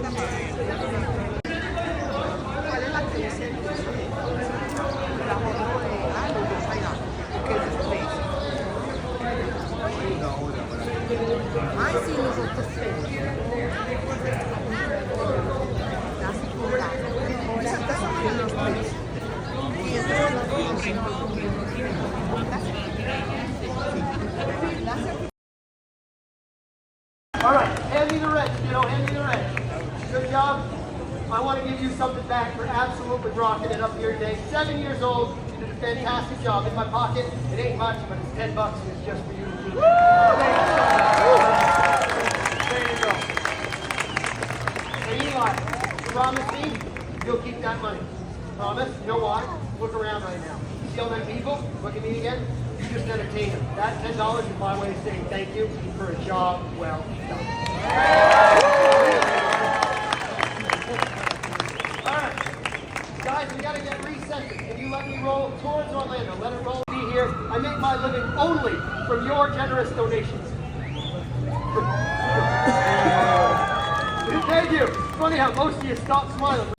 ¿Cuál es la que dice? La foto de los Thailand, que es tres. Ay, sí, nosotros tres. Las horas. Estas son los tres. Y estos son los dos. All right, hand me the wrench, hand me the wrench. Good job. I want to give you something back for absolutely rocking it up here today. 7 years old, you did a fantastic job. In my pocket, it ain't much, but it's $10 and it's just for you. There you go. Hey Eli, promise me you'll keep that money. Promise? You know why? Look around right now. See all them people? Look at me again. You just entertain them. That $10 is my way of saying thank you for a job well done. All right, guys, we got to get reset. Can you let me roll towards Orlando? Let it roll. Be here. I make my living only from your generous donations. Thank you. It's funny how most of you stop smiling.